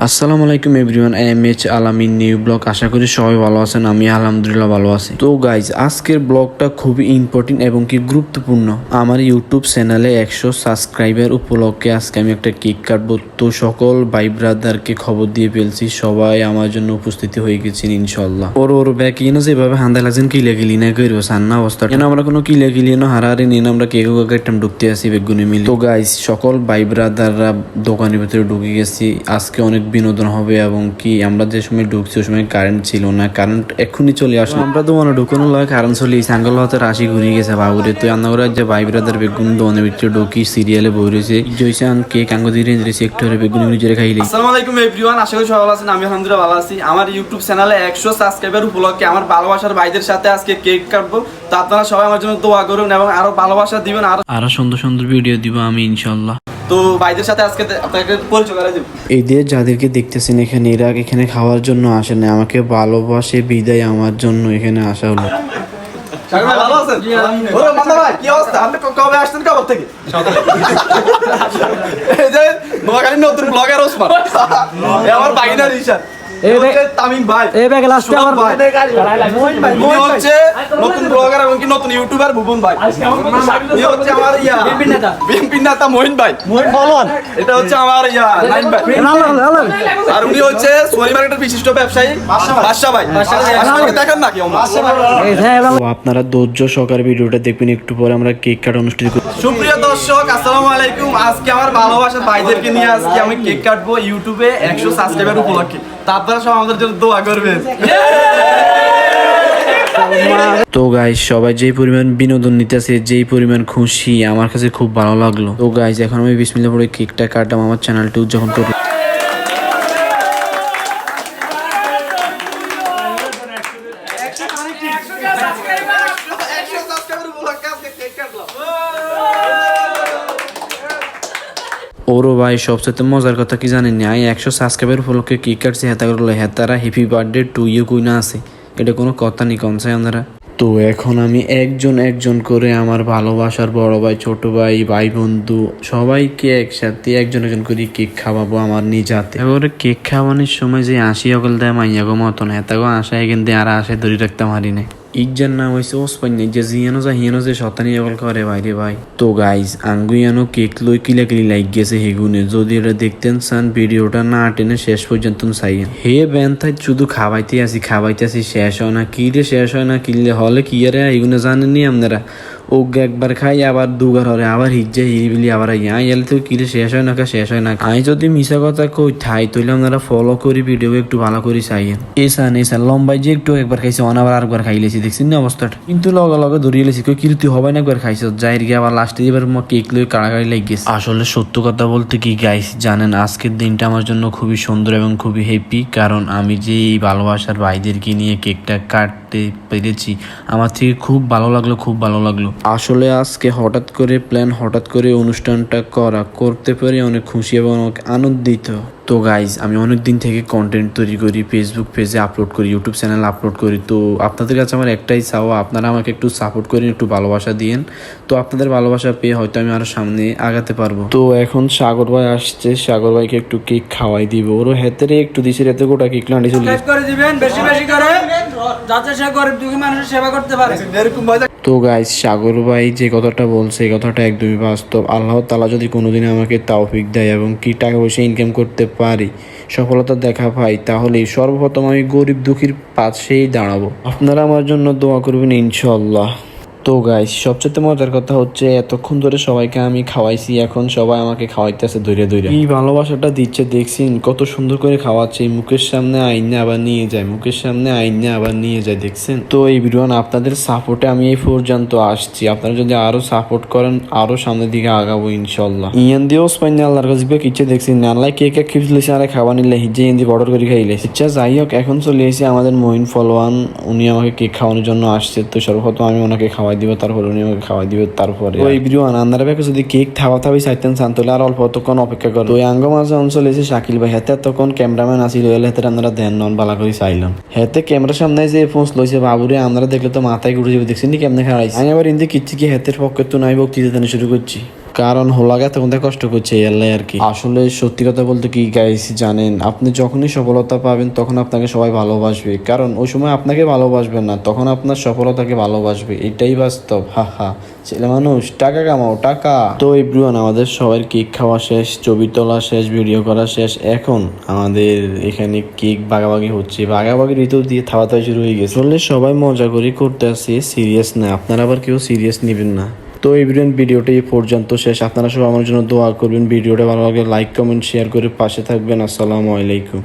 আসসালামু আলাইকুম everyone, mAh আলামিন নিউ ব্লগ। আশা করি সবাই ভালো আছেন। আমি আলহামদুলিল্লাহ ভালো আছি। তো গাইজ, আজকের ব্লগটা খুবই ইম্পর্টেন্ট এবং কি গুরুত্বপূর্ণ। আমার ইউটিউব চ্যানেলে 100 সাবস্ক্রাইবার উপলক্ষে আজকে আমি একটা কেক কাটবো। তো সকল ভাই ব্রাদারকে খবর দিয়ে ফেলছি, সবাই আমার জন্য উপস্থিতি হয়ে গেছেন ইনশাল্লাহ। ওর ব্যাক ইনো যেভাবে হান্দা লাগছেন কিলে গিলি না কইরো সান্না অবস্থা কেন আমরা কোনো কিলে গিলি না হারাহারি নিয়ে আমরা কেক কাটতাম ঢুকতে আসি বেগুনি মিলে। তো গাইজ, সকল ভাই ব্রাদাররা দোকানের ভিতরে ঢুকে গেছি। আজকে অনেক বিনোদন হবে এবং কি আমরা যে সময় ঢুকছি ওই সময় কারেন্ট ছিল না, কারেন্ট এক্ষুনি চলে আসলো। আমরা দোকানে ঢুকানো লাগে কারেন্ট চলে সাঙ্গল হতে রাশি ঘুরিয়ে গেছে বাবুরে। তো আমরা যে ভাই ব্রাদার বেগুন দোকানের ভিতরে ঢুকি সিরিয়ালে বই রয়েছে জয়সান কেক আঙ্গ দিয়ে সেক্টরে বেগুনি নিজের খাইলে। আসসালামু আলাইকুম এভরিওয়ান, আশা করি সবাই ভালো আছেন। আমি আলহামদুলিল্লাহ ভালো আছি। আমার ইউটিউব চ্যানেলে 100 সাবস্ক্রাইবার উপলক্ষে আমার ভালোবাসার ভাইদের সাথে আজকে কেক কাটবো। তো আপনারা সবাই আমার জন্য দোয়া করুন এবং আরো ভালোবাসা দিবেন, আরো সুন্দর সুন্দর ভিডিও দিব আমি ইনশাল্লাহ। তো ভাইদের সাথে আজকে আপনাকে পরিচয় করে দেব। এই দিয়ে যাদেরকে দেখতেছেন এখানে, এরা এখানে খাওয়ার জন্য আসে না, আমাকে ভালোবাসে বিদায় আমার জন্য এখানে আসা হলো। ভালো আছেন? ওরে মান্না ভাই, কি অবস্থা? আপনি কবে আসছেন কবর থেকে? এই যে নোয়াখালীর নতুন ব্লগার ওসমান, আমার ভাগিনা রিশাদ, তামিম ভাই, এই ব্যাগ লাস্ট আমার ভাই, উনি হচ্ছে নতুন ব্লগার এবং কি নতুন ইউটিউবার ভুবন ভাই, উনি হচ্ছে আমার বিএনপি নেতা মহিন ভাই, এটা হচ্ছে আমার নাইম ভাই, আর উনি হচ্ছে সোনি মার্কেটের বিশিষ্ট ব্যবসায়ী বাদশা ভাই। বাদশাকে দেখেন নাকি আপনারা ধৈর্য সহকারে ভিডিওটা দেখবেন, একটু পরে আমরা কেক কাটা অনুষ্ঠান করব। সুপ্রিয় দর্শক, আসসালামু আলাইকুম। আজকে আমার ভালোবাসার ভাইদেরকে নিয়ে আজকে আমি কেক কাটবো ইউটিউবে 100 সাবস্ক্রাইবার উপলক্ষে। তা আপনারা সবাই আমাদের জন্য দোয়া করবেন। তো গাইজ, সবাই যেই পরিমাণ বিনোদন নিতেছে, যেই পরিমাণ খুশি, আমার কাছে খুব ভালো লাগলো। তো গাইজ, এখন আমি বিসমিল্লাহ পড়ে কেকটা কাটলাম, আমার চ্যানেলটা উদযাপন করলাম। ওরও ভাই, সবচেয়ে মজার কথা কি জানেন? আমি 100 সাবস্ক্রাইবার উপলক্ষে কেক কাটছি, হেতা করলো হেতারা হ্যাপি বার্থডে টু ইউ কইনা আছে। এটা কোনো কথা নেই কনসাই আপনারা। তো এখন আমি একজন করে আমার ভালোবাসার বড় ভাই, ছোট ভাই, ভাই বন্ধু সবাইকে একসাথে একজন করে কেক খাওয়াবো আমার নিজ হাতে। এবারে কেক খাওয়ানোর সময় যে হাসি অকল দেয় মাইয়াগো মতন হেতাগো আশায় কিন্তু আর আশায় ধরে রাখতে পারি না। ইজ্জার নাম হয়েছে ওসপাইন, যে জিয়ানো যা হিয়ানো যে শতানি অকল করে বাইরে ভাই। তো গাইজ, আঙ্গুইয়ানো কেক লই কিলাকিলি লাইক গেছে হেগুনে। যদি এটা দেখতেন চান ভিডিওটা না টেনে শেষ পর্যন্ত চাইয়েন। হে ব্যান্থাই শুধু খাওয়াইতে আসি শেষ হয় না। কিরে শেষ হয় না কিনলে হলে কি আরে এগুলো জানেননি আপনারা? ও একবার খাই আবার দুবার হরে আবার হিজ্জা হিরিবিলি আবার এলে তো কিরে শেষ হয় না। আমি যদি মিশা কথা কই ঠাই তৈলে আপনারা ফলো করি ভিডিও একটু ভালো করে চাইয়েন। এসান লম্বাই যে একটু একবার খাইছে আবার আরেকবার খাইলেছি, দেখছেন না অবস্থাটা? কিন্তু লগে ধরিয়ে লেছি কই কিরতি হবে না একবার খাইছে যাই গিয়ে আবার লাস্টে এবার কেক লই কাড়াকাড়ি লেগে গেছে। আসলে সত্য কথা বলতে কি গাইস জানেন, আজকের দিনটা আমার জন্য খুবই সুন্দর এবং খুবই হ্যাপি, কারণ আমি যে এই ভালোবাসার ভাইদেরকে নিয়ে কেকটা কাটতে পেরেছি আমার থেকে খুব ভালো লাগলো। আসলে আজকে হঠাৎ করে অনুষ্ঠানটা করতে পেরে অনেক খুশি এবং অনেক আনন্দিত। তো গাইজ, আমি অনেক দিন থেকে কন্টেন্ট তৈরি করি, ফেসবুক পেজে আপলোড করি, ইউটিউব চ্যানেল আপলোড করি। তো আপনাদের কাছে আমার একটাই চাওয়া, আপনারা আমাকে একটু সাপোর্ট করেন, একটু ভালোবাসা দিয়েন। তো আপনাদের ভালোবাসা পেয়ে হয়তো আমি আরো সামনে আগাতে পারবো। তো এখন সাগর ভাই আসছে, সাগর ভাইকে একটু কেক খাওয়াই দিব। ওরও হেতেরে একটু দিছে, এতে গোটা কেক লান্ডি চলে করে দিবেন বেশি করে, যাতে সে গরিব দুঃখী মানুষের সেবা করতে পারে। তো গাইজ, সাগর ভাই যে কথাটা বলছে এই কথাটা একদমই বাস্তব। আল্লাহ তাআলা যদি কোনোদিন আমাকে তৌফিক দেয় এবং কি টাকা পয়সা ইনকাম করতে পারি, সফলতা দেখা পাই, তাহলে সর্বপ্রথম আমি গরিব দুঃখীর পাশেই দাঁড়াবো। আপনারা আমার জন্য দোয়া করবেন ইনশাআল্লাহ। তো গাইস, সবচেয়ে মজার কথা হচ্ছে এতক্ষণ ধরে সবাইকে আমি খাওয়াইছি, এখন সবাই আমাকে খাওয়াইতেছে ধরে এই ভালোবাসাটা দিচ্ছে দেখছেন, কত সুন্দর করে খাওয়াচ্ছে। মুখের সামনে আইনে আবার নিয়ে যায় দেখছেন। তো এই ভিডিও আপনাদের সাপোর্টে আমি এই পর্যন্ত আসছি। আপনারা যদি আরো সাপোর্ট করেন আরো সামনের দিকে আগাবো ইনশাল্লাহ। ইয়ান দিয়েও পাইনি আল্লাহর কাছে কিচ্ছে দেখছেন আল্লাহ কেক খিপলেছে আর খাওয়া নিলে হিজে ইন্দি বর্ডার করে খাইলে। ইচ্ছা যাই হোক, এখন চলে এসে আমাদের মহিন ফলোয়ান, উনি আমাকে কেক খাওয়ানোর জন্য আসছে। তো সর্বপ্রথম আমি ওনাকে খাওয়াই দিব, তারপরে উনি আমাকে খাওয়াই দিবে। তারপরে ওই বিরিয়ান আন্দারা ব্যাকে যদি কেক থাবি চাইতেন চান তাহলে আর অল্প তখন অপেক্ষা করো। ওই আঙ্গ মাঝে অঞ্চলে এসে শাকিল ভাই হাতে তখন ক্যামেরাম্যান আসিল, হাতে আমরা ধ্যান নন বালা করে চাইলাম। হাতে ক্যামেরার সামনে যে পৌঁছ লইছে বাবুরে, আমরা দেখলে তো মাথায় ঘুরে যাবে। দেখছেন নি কেমনে খাওয়াইছে। আমি আবার ইন্দি কিচ্ছি কি হাতের পক্ষে তো নাই বক্তৃতা শুরু করছি। কারণ হোলাগা তখন থেকে কষ্ট করছে আল্লাহ আর কি। আসলে সত্যি কথা বলতে কি গাইস জানেন, আপনি যখনই সফলতা পাবেন তখন আপনাকে সবাই ভালোবাসবে, কারণ ওই সময় আপনাকে ভালোবাসবেন না, তখন আপনার সফলতাকে ভালোবাসবে, এটাই বাস্তব। হা হা, ছেলে মানুষ টাকা কামাও টাকা। তো এভরিওয়ান, আমাদের সবার কেক খাওয়া শেষ, ছবি তোলা শেষ, ভিডিও করা শেষ। এখন আমাদের এখানে কেক ভাগাভাগি হচ্ছে, ভাগাভাগির ভিতর দিয়ে থাওয়া শুরু হয়ে গেছে। আসলে সবাই মজা করে করতে আসে, সিরিয়াস না, আপনারা আবার কেউ সিরিয়াস নেবেন না। তো এভরিওয়ান, ভিডিওটা এই পর্যন্ত শেষ। আপনারা সবাই আমার জন্য দোয়া করবেন। ভিডিওটা ভালো লাগলে লাইক কমেন্ট শেয়ার করে পাশে থাকবেন। আসসালামু আলাইকুম।